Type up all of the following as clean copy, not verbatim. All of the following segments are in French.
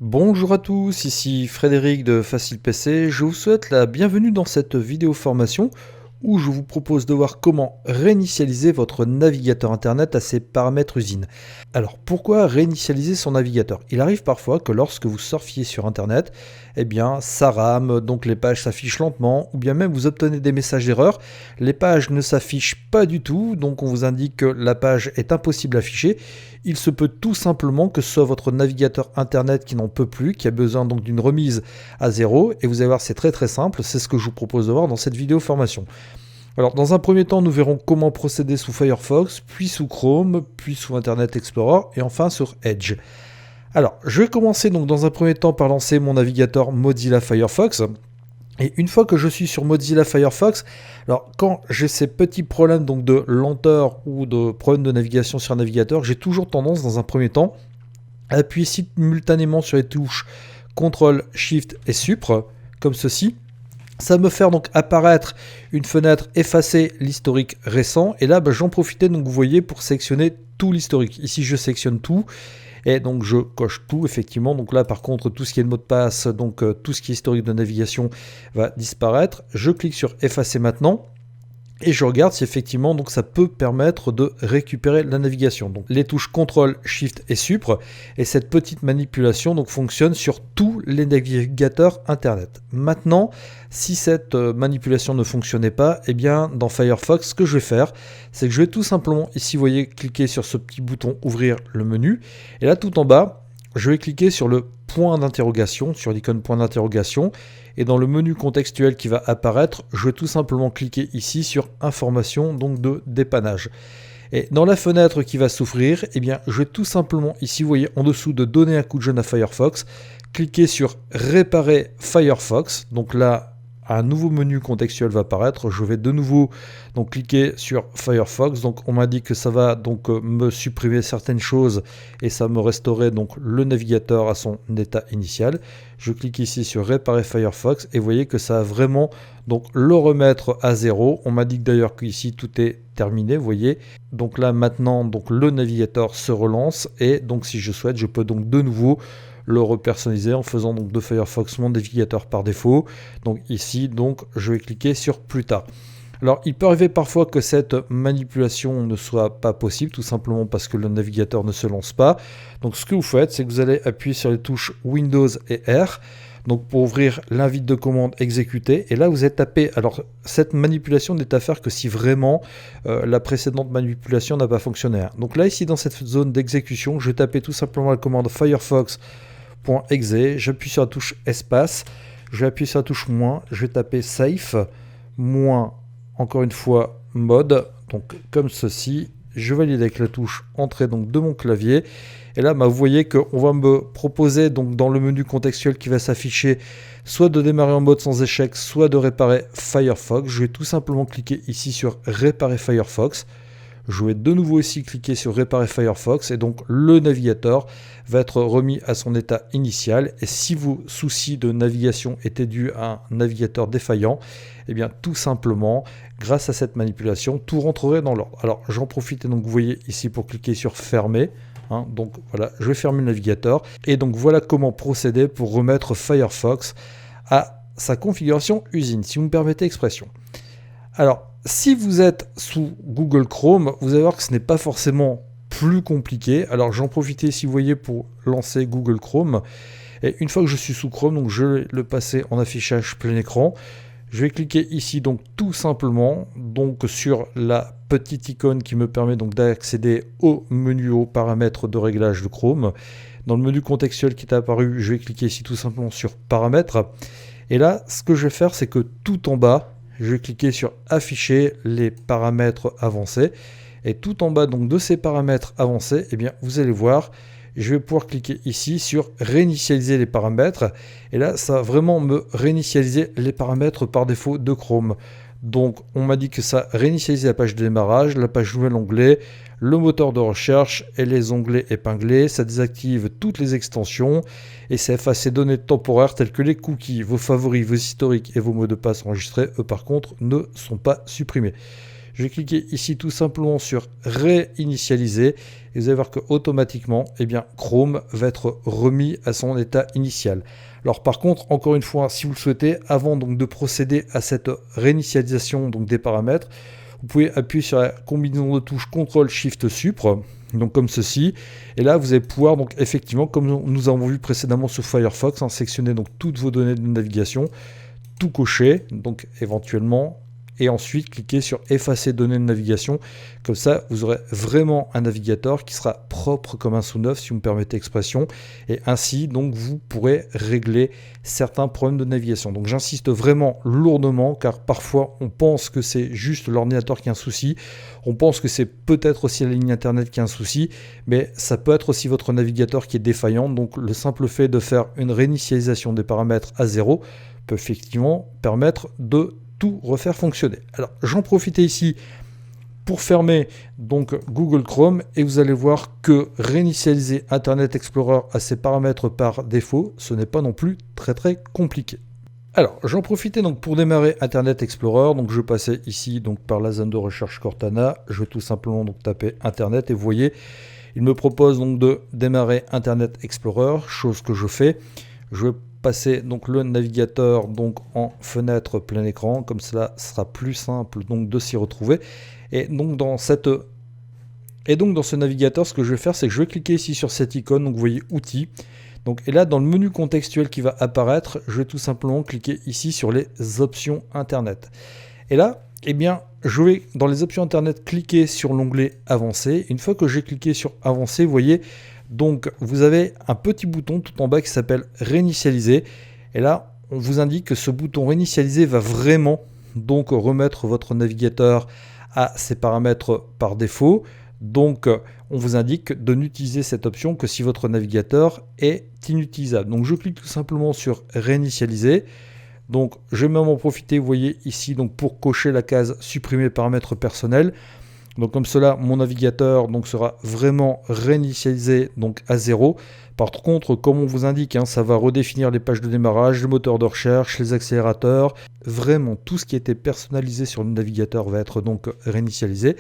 Bonjour à tous, ici Frédéric de Facile PC. Je vous souhaite la bienvenue dans cette vidéo formation où je vous propose de voir comment réinitialiser votre navigateur internet à ses paramètres usines. Alors pourquoi réinitialiser son navigateur? Il arrive parfois que lorsque vous surfiez sur internet, eh bien ça rame, donc les pages s'affichent lentement, ou bien même vous obtenez des messages d'erreur, les pages ne s'affichent pas du tout, donc on vous indique que la page est impossible à afficher. Il se peut tout simplement que ce soit votre navigateur internet qui n'en peut plus, qui a besoin donc d'une remise à zéro, et vous allez voir c'est très simple, c'est ce que je vous propose de voir dans cette vidéo formation. Alors dans un premier temps, nous verrons comment procéder sous Firefox, puis sous Chrome, puis sous Internet Explorer et enfin sur Edge. Alors je vais commencer donc dans un premier temps par lancer mon navigateur Mozilla Firefox. Et une fois que je suis sur Mozilla Firefox, alors quand j'ai ces petits problèmes donc de lenteur ou de problèmes de navigation sur un navigateur, j'ai toujours tendance dans un premier temps à appuyer simultanément sur les touches CTRL, SHIFT et SUPR, comme ceci. Ça va me faire donc apparaître une fenêtre effacer l'historique récent. Et là, j'en profitais, donc vous voyez, pour sélectionner tout l'historique. Ici, je sélectionne tout. Et donc, je coche tout, effectivement. Donc là, par contre, tout ce qui est de mot de passe, donc tout ce qui est historique de navigation va disparaître. Je clique sur effacer maintenant. Et je regarde si effectivement donc ça peut permettre de récupérer la navigation. Donc les touches CTRL, SHIFT et SUPR. Et cette petite manipulation donc fonctionne sur tous les navigateurs internet. Maintenant, si cette manipulation ne fonctionnait pas, eh bien dans Firefox, ce que je vais faire, c'est que je vais tout simplement, ici vous voyez, cliquer sur ce petit bouton ouvrir le menu. Et là tout en bas, je vais cliquer sur le point d'interrogation, sur l'icône point d'interrogation. Et dans le menu contextuel qui va apparaître, je vais tout simplement cliquer ici sur information donc de dépannage. Et dans la fenêtre qui va s'ouvrir, eh bien, je vais tout simplement ici, vous voyez, en dessous de donner un coup de jeune à Firefox, cliquer sur réparer Firefox. Donc là, un nouveau menu contextuel va apparaître. Je vais de nouveau donc cliquer sur Firefox. Donc on m'a dit que ça va donc me supprimer certaines choses et ça me restaurer donc le navigateur à son état initial. Je clique ici sur réparer Firefox et vous voyez que ça va vraiment donc le remettre à zéro. On m'a dit d'ailleurs qu'ici tout est terminé, vous voyez. Donc là maintenant donc le navigateur se relance et donc si je souhaite, je peux donc de nouveau le repersonnaliser en faisant donc de Firefox mon navigateur par défaut. Donc ici donc je vais cliquer sur plus tard. Alors il peut arriver parfois que cette manipulation ne soit pas possible, tout simplement parce que le navigateur ne se lance pas. Donc ce que vous faites, c'est que vous allez appuyer sur les touches Windows et R. Donc pour ouvrir l'invite de commande exécuter, et là vous êtes tapé. Alors cette manipulation n'est à faire que si vraiment la précédente manipulation n'a pas fonctionné. Donc là ici dans cette zone d'exécution, je vais taper tout simplement la commande Firefox.exe, j'appuie sur la touche espace, je vais appuyer sur la touche moins, je vais taper safe, moins, encore une fois mode, donc comme ceci, je valide avec la touche entrée donc de mon clavier. Et là, vous voyez qu'on va me proposer donc dans le menu contextuel qui va s'afficher soit de démarrer en mode sans échec, soit de réparer Firefox. Je vais tout simplement cliquer ici sur réparer Firefox. Je vais de nouveau ici cliquer sur réparer Firefox et donc le navigateur va être remis à son état initial. Et si vos soucis de navigation étaient dus à un navigateur défaillant, eh bien tout simplement, grâce à cette manipulation, tout rentrerait dans l'ordre. Alors j'en profite et donc vous voyez ici pour cliquer sur fermer. Donc voilà, je vais fermer le navigateur. Et donc voilà comment procéder pour remettre Firefox à sa configuration usine, si vous me permettez l'expression. Alors, si vous êtes sous Google Chrome, vous allez voir que ce n'est pas forcément plus compliqué. Alors j'en profite si vous voyez pour lancer Google Chrome. Et une fois que je suis sous Chrome, donc je vais le passer en affichage plein écran. Je vais cliquer ici donc tout simplement donc sur la petite icône qui me permet donc d'accéder au menu aux paramètres de réglage de Chrome. Dans le menu contextuel qui est apparu, je vais cliquer ici tout simplement sur paramètres. Et là, ce que je vais faire, c'est que tout en bas, je vais cliquer sur afficher les paramètres avancés. Et tout en bas donc de ces paramètres avancés, eh bien, vous allez voir, je vais pouvoir cliquer ici sur réinitialiser les paramètres. Et là, ça va vraiment me réinitialiser les paramètres par défaut de Chrome. Donc, on m'a dit que ça réinitialisait la page de démarrage, la page nouvel onglet, le moteur de recherche et les onglets épinglés. Ça désactive toutes les extensions et ça efface les données temporaires telles que les cookies, vos favoris, vos historiques et vos mots de passe enregistrés. Eux, par contre, ne sont pas supprimés. Je vais cliquer ici tout simplement sur réinitialiser et vous allez voir que automatiquement, eh bien, Chrome va être remis à son état initial. Alors par contre, encore une fois, si vous le souhaitez, avant donc de procéder à cette réinitialisation donc des paramètres, vous pouvez appuyer sur la combinaison de touches CTRL-SHIFT-SUPRE, donc comme ceci. Et là, vous allez pouvoir donc effectivement, comme nous avons vu précédemment sur Firefox, sectionner donc toutes vos données de navigation, tout cocher, donc éventuellement, et ensuite cliquer sur effacer données de navigation. Comme ça, vous aurez vraiment un navigateur qui sera propre comme un sous neuf, si vous me permettez l'expression, et ainsi donc vous pourrez régler certains problèmes de navigation. Donc j'insiste vraiment lourdement, car parfois on pense que c'est juste l'ordinateur qui a un souci, on pense que c'est peut-être aussi la ligne internet qui a un souci, mais ça peut être aussi votre navigateur qui est défaillant. Donc le simple fait de faire une réinitialisation des paramètres à zéro peut effectivement permettre de tout refaire fonctionner. Alors j'en profite ici pour fermer donc Google Chrome et vous allez voir que réinitialiser Internet Explorer à ses paramètres par défaut, ce n'est pas non plus très compliqué. Alors j'en profitais donc pour démarrer Internet Explorer, donc je passais ici donc par la zone de recherche Cortana, je vais tout simplement donc taper Internet et vous voyez, il me propose donc de démarrer Internet Explorer, chose que je fais. Je vais passer donc le navigateur donc en fenêtre plein écran, comme cela sera plus simple donc de s'y retrouver. Et donc dans ce navigateur, ce que je vais faire, c'est que je vais cliquer ici sur cette icône, donc vous voyez outils. Donc, et là dans le menu contextuel qui va apparaître, je vais tout simplement cliquer ici sur les options internet. Et là, eh bien, je vais dans les options internet cliquer sur l'onglet avancé. Une fois que j'ai cliqué sur avancé, vous voyez, donc vous avez un petit bouton tout en bas qui s'appelle réinitialiser. Et là, on vous indique que ce bouton réinitialiser va vraiment donc remettre votre navigateur à ses paramètres par défaut. Donc on vous indique de n'utiliser cette option que si votre navigateur est inutilisable. Donc je clique tout simplement sur réinitialiser. Donc je vais même en profiter, vous voyez ici, donc pour cocher la case supprimer paramètres personnels. Donc comme cela, mon navigateur donc sera vraiment réinitialisé donc à zéro. Par contre, comme on vous indique, ça va redéfinir les pages de démarrage, le moteur de recherche, les accélérateurs. Vraiment, tout ce qui était personnalisé sur le navigateur va être donc réinitialisé.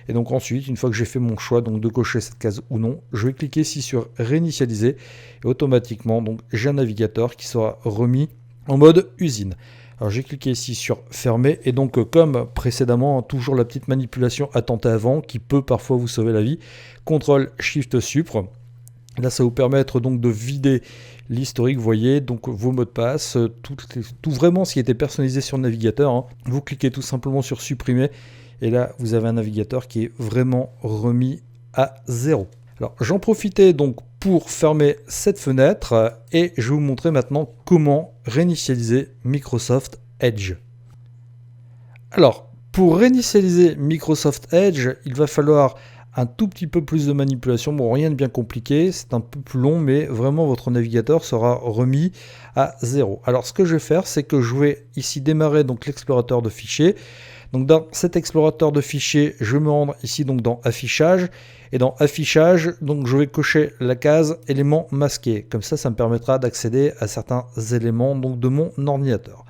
Et donc ensuite, une fois que j'ai fait mon choix donc de cocher cette case ou non, je vais cliquer ici sur réinitialiser. Et automatiquement, donc j'ai un navigateur qui sera remis en mode usine. Alors j'ai cliqué ici sur fermer et donc comme précédemment, toujours la petite manipulation à tenter avant qui peut parfois vous sauver la vie. CTRL-SHIFT-SUPRE. Là ça va vous permettre donc de vider l'historique, vous voyez, donc vos mots de passe, tout vraiment ce qui était personnalisé sur le navigateur. Vous cliquez tout simplement sur supprimer et là vous avez un navigateur qui est vraiment remis à zéro. Alors j'en profitais donc pour fermer cette fenêtre et je vais vous montrer maintenant comment réinitialiser Microsoft Edge. Alors pour réinitialiser Microsoft Edge, il va falloir un tout petit peu plus de manipulation. Bon, rien de bien compliqué, c'est un peu plus long, mais vraiment votre navigateur sera remis à zéro. Alors ce que je vais faire, c'est que je vais ici démarrer donc l'explorateur de fichiers. Donc dans cet explorateur de fichiers, je vais me rendre ici donc dans affichage. Et dans affichage, donc je vais cocher la case éléments masqués. Comme ça me permettra d'accéder à certains éléments donc de mon ordinateur.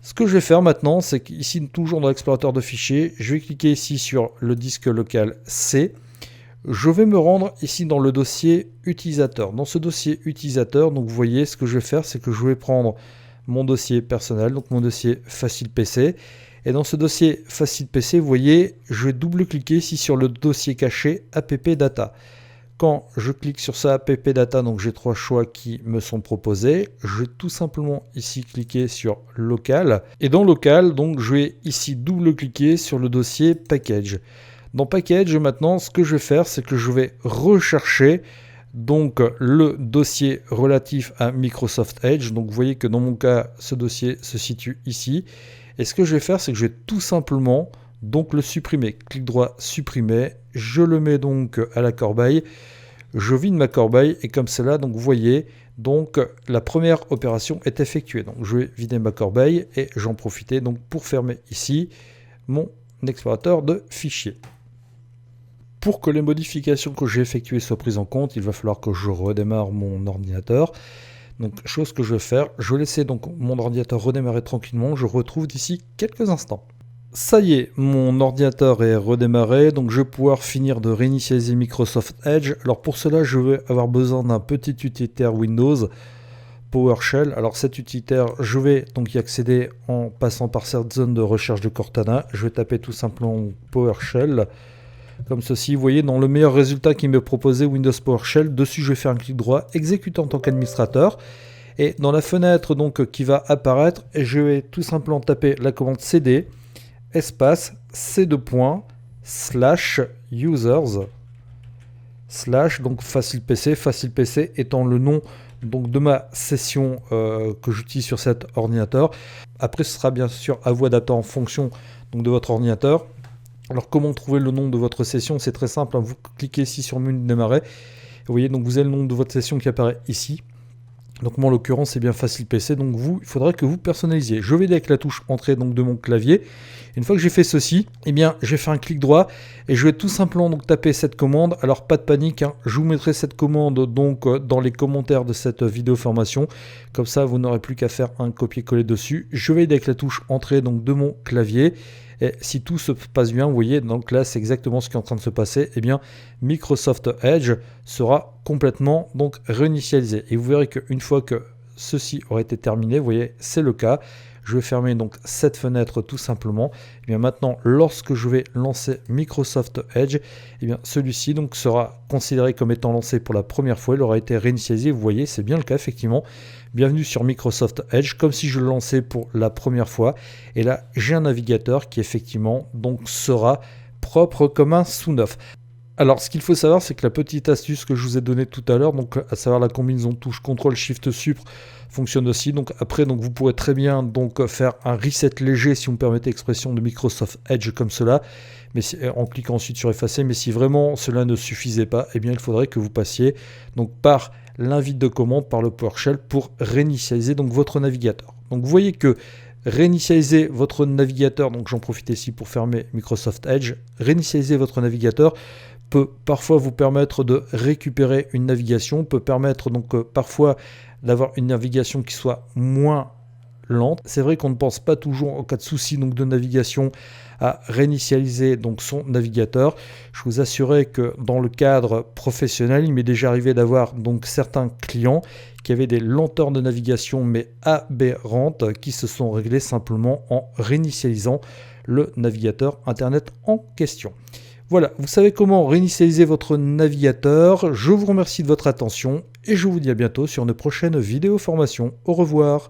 Ce que je vais faire maintenant, c'est qu'ici, toujours dans l'explorateur de fichiers, je vais cliquer ici sur le disque local C. Je vais me rendre ici dans le dossier utilisateur. Dans ce dossier utilisateur, donc vous voyez, ce que je vais faire, c'est que je vais prendre mon dossier personnel, donc mon dossier Facile PC. Et dans ce dossier Facile PC, vous voyez, je vais double-cliquer ici sur le dossier caché App Data. Quand je clique sur ça App Data, donc j'ai trois choix qui me sont proposés. Je vais tout simplement ici cliquer sur Local. Et dans Local, donc je vais ici double-cliquer sur le dossier Package. Dans Package, maintenant, ce que je vais faire, c'est que je vais rechercher donc le dossier relatif à Microsoft Edge. Donc vous voyez que dans mon cas, ce dossier se situe ici. Et ce que je vais faire, c'est que je vais tout simplement donc le supprimer. Clic droit, supprimer. Je le mets donc à la corbeille. Je vide ma corbeille et comme cela, donc vous voyez, donc la première opération est effectuée. Donc je vais vider ma corbeille et j'en profite donc pour fermer ici mon explorateur de fichiers. Pour que les modifications que j'ai effectuées soient prises en compte, il va falloir que je redémarre mon ordinateur. Donc, chose que je vais faire, je vais laisser donc mon ordinateur redémarrer tranquillement. Je retrouve d'ici quelques instants. Ça y est, mon ordinateur est redémarré, donc je vais pouvoir finir de réinitialiser Microsoft Edge. Alors pour cela, je vais avoir besoin d'un petit utilitaire Windows, PowerShell. Alors cet utilitaire, je vais donc y accéder en passant par cette zone de recherche de Cortana. Je vais taper tout simplement PowerShell, comme ceci. Vous voyez, dans le meilleur résultat qui m'est proposé, Windows PowerShell, dessus je vais faire un clic droit, exécuter en tant qu'administrateur. Et dans la fenêtre donc qui va apparaître, je vais tout simplement taper la commande cd espace c2./users / donc facile PC étant le nom donc de ma session que j'utilise sur cet ordinateur. Après ce sera bien sûr à vous d'adapter en fonction donc de votre ordinateur. Alors comment trouver le nom de votre session? C'est très simple, hein. Vous cliquez ici sur menu démarrer. Vous voyez, donc vous avez le nom de votre session qui apparaît ici. Donc moi en l'occurrence c'est bien facile PC, donc il faudra que vous personnalisiez. Je vais avec la touche entrée donc de mon clavier. Une fois que j'ai fait ceci, eh bien je vais faire un clic droit et je vais tout simplement donc taper cette commande. Alors pas de panique, hein, je vous mettrai cette commande donc dans les commentaires de cette vidéo formation. Comme ça vous n'aurez plus qu'à faire un copier-coller dessus. Je vais avec la touche entrée donc de mon clavier. Et si tout se passe bien, vous voyez, donc là c'est exactement ce qui est en train de se passer. Eh bien, Microsoft Edge sera complètement donc réinitialisé. Et vous verrez qu'une fois que ceci aurait été terminé, vous voyez, c'est le cas. Je vais fermer donc cette fenêtre tout simplement. Et bien maintenant, lorsque je vais lancer Microsoft Edge, et bien celui-ci donc sera considéré comme étant lancé pour la première fois. Il aura été réinitialisé. Vous voyez, c'est bien le cas effectivement. Bienvenue sur Microsoft Edge, comme si je le lançais pour la première fois. Et là, j'ai un navigateur qui effectivement donc sera propre comme un sous neuf. Alors, ce qu'il faut savoir, c'est que la petite astuce que je vous ai donnée tout à l'heure, donc à savoir la combinaison touche CTRL SHIFT SUPR, fonctionne aussi. Donc après, donc vous pourrez très bien donc faire un reset léger, si vous me permettez l'expression, de Microsoft Edge comme cela, mais en cliquant ensuite sur effacer. Mais si vraiment cela ne suffisait pas, eh bien il faudrait que vous passiez donc par l'invite de commande, par le PowerShell pour réinitialiser donc votre navigateur. Donc vous voyez que réinitialiser votre navigateur, donc j'en profite ici pour fermer Microsoft Edge, réinitialiser votre navigateur peut parfois vous permettre de récupérer une navigation, peut permettre donc parfois d'avoir une navigation qui soit moins lente. C'est vrai qu'on ne pense pas toujours en cas de souci donc de navigation à réinitialiser donc son navigateur. Je vous assurais que dans le cadre professionnel, il m'est déjà arrivé d'avoir donc certains clients qui avaient des lenteurs de navigation mais aberrantes qui se sont réglées simplement en réinitialisant le navigateur internet en question. Voilà, vous savez comment réinitialiser votre navigateur. Je vous remercie de votre attention et je vous dis à bientôt sur une prochaine vidéo formation. Au revoir.